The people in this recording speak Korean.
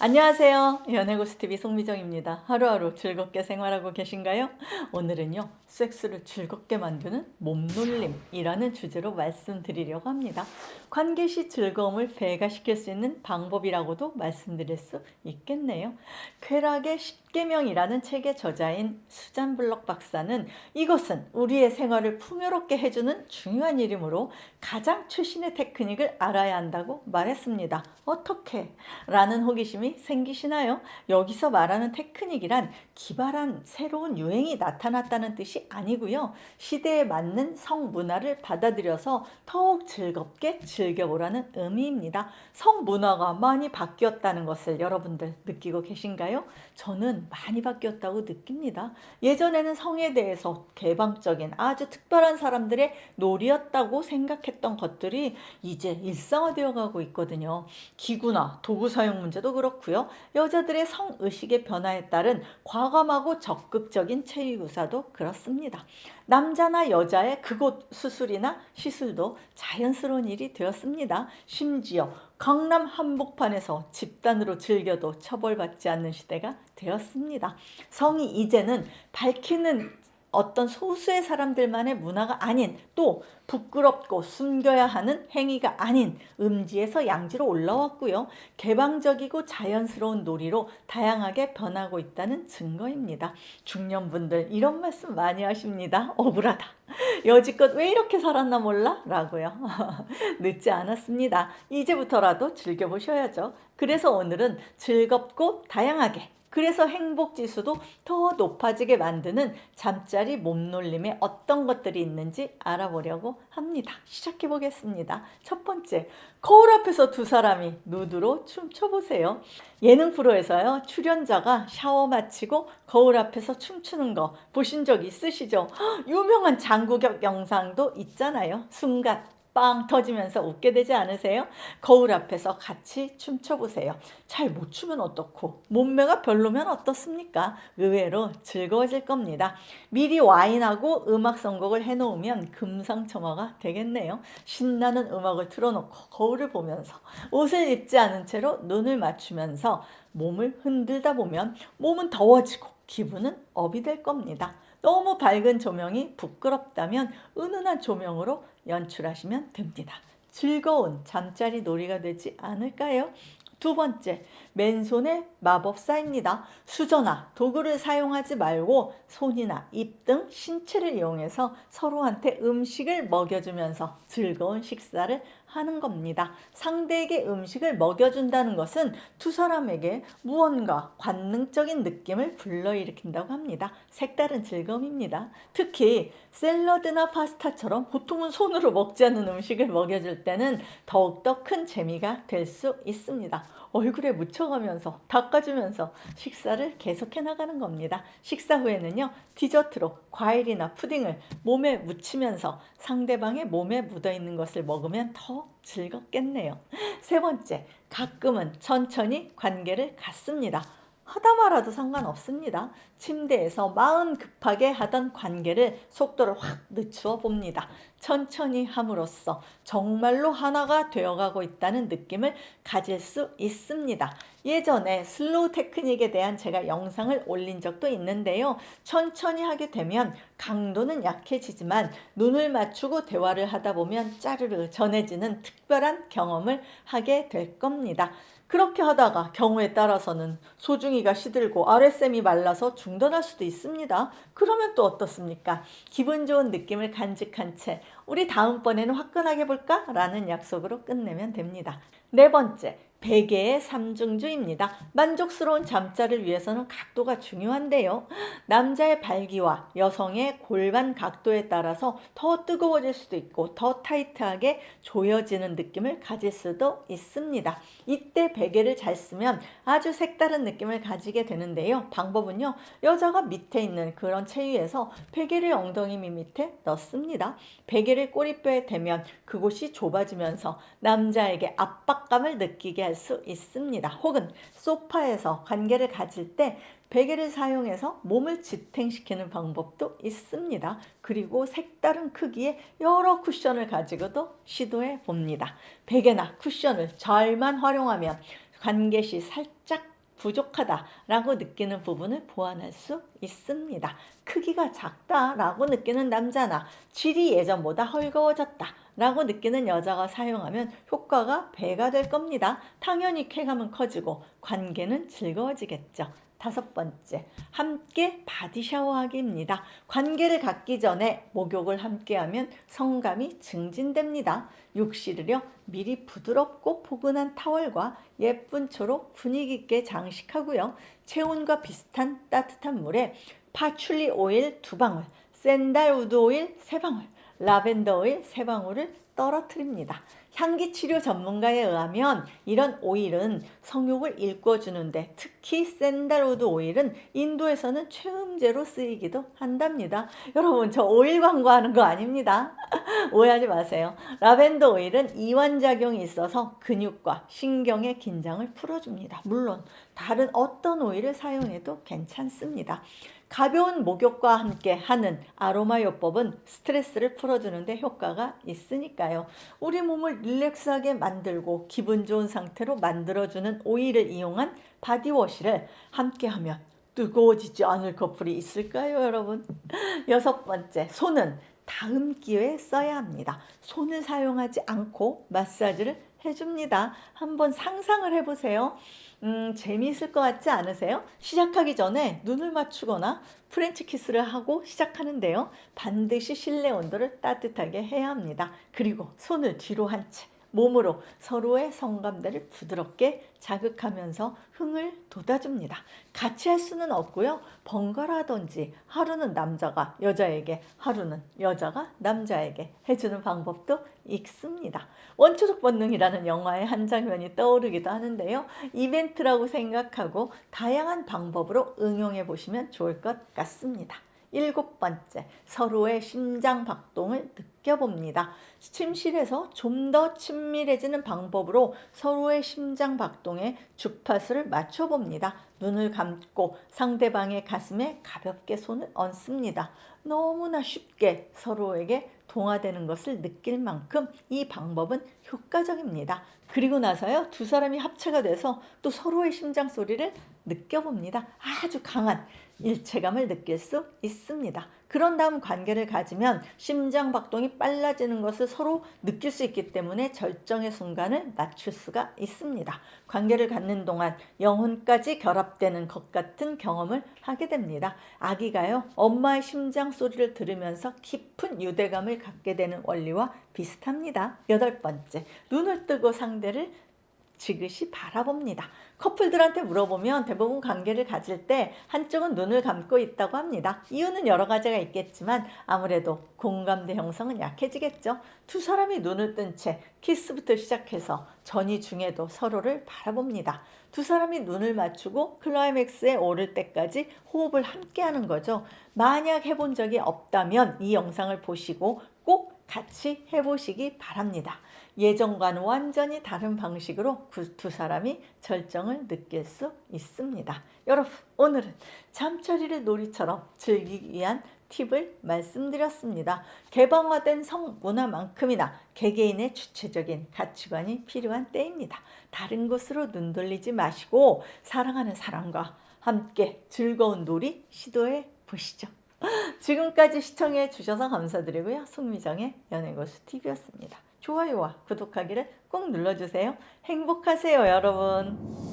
안녕하세요. 연애고스TV 송미정입니다. 하루하루 즐겁게 생활하고 계신가요? 오늘은요, 섹스를 즐겁게 만드는 몸놀림이라는 주제로 말씀드리려고 합니다. 관계 시 즐거움을 배가시킬 수 있는 방법이라고도 말씀드릴 수 있겠네요. 쾌락의 10계명이라는 책의 저자인 수잔 블럭 박사는 이것은 우리의 생활을 풍요롭게 해주는 중요한 일이므로 가장 최신의 테크닉을 알아야 한다고 말했습니다. 어떻게? 라는 호기심이 생기시나요? 여기서 말하는 테크닉이란 기발한 새로운 유행이 나타났다는 뜻이 아니고요. 시대에 맞는 성문화를 받아들여서 더욱 즐겁게 즐겨보라는 의미입니다. 성문화가 많이 바뀌었다는 것을 여러분들 느끼고 계신가요? 저는 많이 바뀌었다고 느낍니다. 예전에는 성에 대해서 개방적인 아주 특별한 사람들의 놀이였다고 생각했던 것들이 이제 일상화되어 가고 있거든요. 기구나 도구 사용 문제도 그렇고요. 여자들의 성의식의 변화에 따른 과감하고 적극적인 체위구사도 그렇습니다. 남자나 여자의 그곳 수술이나 시술도 자연스러운 일이 되었습니다. 심지어 강남 한복판에서 집단으로 즐겨도 처벌받지 않는 시대가 되었습니다. 성이 이제는 밝히는 어떤 소수의 사람들만의 문화가 아닌, 또 부끄럽고 숨겨야 하는 행위가 아닌 음지에서 양지로 올라왔고요. 개방적이고 자연스러운 놀이로 다양하게 변하고 있다는 증거입니다. 중년분들 이런 말씀 많이 하십니다. 억울하다. 여지껏 왜 이렇게 살았나 몰라? 라고요. 늦지 않았습니다. 이제부터라도 즐겨보셔야죠. 그래서 오늘은 즐겁고 다양하게, 그래서 행복지수도 더 높아지게 만드는 잠자리 몸놀림에 어떤 것들이 있는지 알아보려고 합니다. 시작해 보겠습니다. 첫 번째, 거울 앞에서 두 사람이 누드로 춤춰보세요. 예능 프로에서요, 출연자가 샤워 마치고 거울 앞에서 춤추는 거 보신 적 있으시죠? 유명한 장국영 영상도 있잖아요. 순간 빵 터지면서 웃게 되지 않으세요? 거울 앞에서 같이 춤춰보세요. 잘 못 추면 어떻고 몸매가 별로면 어떻습니까? 의외로 즐거워질 겁니다. 미리 와인하고 음악 선곡을 해놓으면 금상첨화가 되겠네요. 신나는 음악을 틀어놓고 거울을 보면서 옷을 입지 않은 채로 눈을 맞추면서 몸을 흔들다 보면 몸은 더워지고 기분은 업이 될 겁니다. 너무 밝은 조명이 부끄럽다면 은은한 조명으로 연출하시면 됩니다. 즐거운 잠자리 놀이가 되지 않을까요? 두 번째, 맨손의 마법사입니다. 수저나 도구를 사용하지 말고 손이나 입 등 신체를 이용해서 서로한테 음식을 먹여주면서 즐거운 식사를 하는 겁니다. 상대에게 음식을 먹여준다는 것은 두 사람에게 무언가 관능적인 느낌을 불러일으킨다고 합니다. 색다른 즐거움입니다. 특히 샐러드나 파스타처럼 보통은 손으로 먹지 않는 음식을 먹여줄 때는 더욱더 큰 재미가 될 수 있습니다. 얼굴에 묻혀가면서 닦아주면서 식사를 계속해 나가는 겁니다. 식사 후에는요, 디저트로 과일이나 푸딩을 몸에 묻히면서 상대방의 몸에 묻어있는 것을 먹으면 더 즐겁겠네요. 세 번째, 가끔은 천천히 관계를 갖습니다. 하다 말아도 상관없습니다. 침대에서 마음 급하게 하던 관계를 속도를 확 늦추어 봅니다. 천천히 함으로써 정말로 하나가 되어가고 있다는 느낌을 가질 수 있습니다. 예전에 슬로우 테크닉에 대한 제가 영상을 올린 적도 있는데요. 천천히 하게 되면 강도는 약해지지만 눈을 맞추고 대화를 하다 보면 짜르르 전해지는 특별한 경험을 하게 될 겁니다. 그렇게 하다가 경우에 따라서는 소중이가 시들고 아랫샘이 말라서 중단할 수도 있습니다. 그러면 또 어떻습니까? 기분 좋은 느낌을 간직한 채 우리 다음번에는 화끈하게 볼까? 라는 약속으로 끝내면 됩니다. 네 번째, 베개의 삼중주입니다. 만족스러운 잠자를 위해서는 각도가 중요한데요. 남자의 발기와 여성의 골반 각도에 따라서 더 뜨거워질 수도 있고 더 타이트하게 조여지는 느낌을 가질 수도 있습니다. 이때 베개를 잘 쓰면 아주 색다른 느낌을 가지게 되는데요. 방법은요, 여자가 밑에 있는 그런 체위에서 베개를 엉덩이 밑에 넣습니다. 베개를 꼬리뼈에 대면 그곳이 좁아지면서 남자에게 압박감을 느끼게 할 수 있습니다. 혹은 소파에서 관계를 가질 때 베개를 사용해서 몸을 지탱시키는 방법도 있습니다. 그리고 색다른 크기의 여러 쿠션을 가지고도 시도해 봅니다. 베개나 쿠션을 잘만 활용하면 관계 시 살짝 부족하다라고 느끼는 부분을 보완할 수 있습니다. 크기가 작다라고 느끼는 남자나 질이 예전보다 헐거워졌다라고 느끼는 여자가 사용하면 효과가 배가 될 겁니다. 당연히 쾌감은 커지고 관계는 즐거워지겠죠. 5번째, 함께 바디 샤워하기입니다. 관계를 갖기 전에 목욕을 함께하면 성감이 증진됩니다. 욕실을요 미리 부드럽고 포근한 타월과 예쁜 초로 분위기 있게 장식하고요. 체온과 비슷한 따뜻한 물에 파출리 오일 2방울, 샌달우드 오일 3방울, 라벤더 오일 3방울을 떨어뜨립니다. 향기치료 전문가에 의하면 이런 오일은 성욕을 일궈주는데 특히 샌달우드 오일은 인도에서는 최음제로 쓰이기도 한답니다. 여러분 저 오일 광고하는 거 아닙니다. 오해하지 마세요. 라벤더 오일은 이완작용이 있어서 근육과 신경의 긴장을 풀어줍니다. 물론 다른 어떤 오일을 사용해도 괜찮습니다. 가벼운 목욕과 함께 하는 아로마 요법은 스트레스를 풀어주는데 효과가 있으니까요. 우리 몸을 릴렉스하게 만들고 기분 좋은 상태로 만들어주는 오일을 이용한 바디워시를 함께하면 뜨거워지지 않을 커플이 있을까요, 여러분? 6번째, 손은 다음 기회에 써야 합니다. 손을 사용하지 않고 마사지를 해줍니다. 한번 상상을 해보세요. 재미있을 것 같지 않으세요? 시작하기 전에 눈을 맞추거나 프렌치 키스를 하고 시작하는데요. 반드시 실내 온도를 따뜻하게 해야 합니다. 그리고 손을 뒤로 한 채 몸으로 서로의 성감대를 부드럽게 자극하면서 흥을 돋아줍니다. 같이 할 수는 없고요. 번갈아 하든지 하루는 남자가 여자에게 하루는 여자가 남자에게 해주는 방법도 있습니다. 원초적 본능이라는 영화의 한 장면이 떠오르기도 하는데요. 이벤트라고 생각하고 다양한 방법으로 응용해 보시면 좋을 것 같습니다. 7번째, 서로의 심장 박동을 느껴봅니다. 침실에서 좀 더 친밀해지는 방법으로 서로의 심장 박동에 주파수를 맞춰봅니다. 눈을 감고 상대방의 가슴에 가볍게 손을 얹습니다. 너무나 쉽게 서로에게 동화되는 것을 느낄 만큼 이 방법은 효과적입니다. 그리고 나서요, 두 사람이 합체가 돼서 또 서로의 심장 소리를 느껴봅니다. 아주 강한 일체감을 느낄 수 있습니다. 그런 다음 관계를 가지면 심장 박동이 빨라지는 것을 서로 느낄 수 있기 때문에 절정의 순간을 맞출 수가 있습니다. 관계를 갖는 동안 영혼까지 결합되는 것 같은 경험을 하게 됩니다. 아기가요, 엄마의 심장 소리를 들으면서 깊은 유대감을 갖게 되는 원리와 비슷합니다. 8번째, 눈을 뜨고 상대를 지그시 바라봅니다. 커플들한테 물어보면 대부분 관계를 가질 때 한쪽은 눈을 감고 있다고 합니다. 이유는 여러 가지가 있겠지만 아무래도 공감대 형성은 약해지겠죠. 두 사람이 눈을 뜬 채 키스부터 시작해서 전이 중에도 서로를 바라봅니다. 두 사람이 눈을 맞추고 클라이맥스에 오를 때까지 호흡을 함께 하는 거죠. 만약 해본 적이 없다면 이 영상을 보시고 꼭 같이 해보시기 바랍니다. 예전과는 완전히 다른 방식으로 그 두 사람이 절정을 느낄 수 있습니다. 여러분, 오늘은 잠자리를 놀이처럼 즐기기 위한 팁을 말씀드렸습니다. 개방화된 성문화만큼이나 개개인의 주체적인 가치관이 필요한 때입니다. 다른 곳으로 눈 돌리지 마시고 사랑하는 사람과 함께 즐거운 놀이 시도해 보시죠. 지금까지 시청해 주셔서 감사드리고요. 송미정의 연애고수 TV였습니다. 좋아요와 구독하기를 꼭 눌러주세요. 행복하세요, 여러분.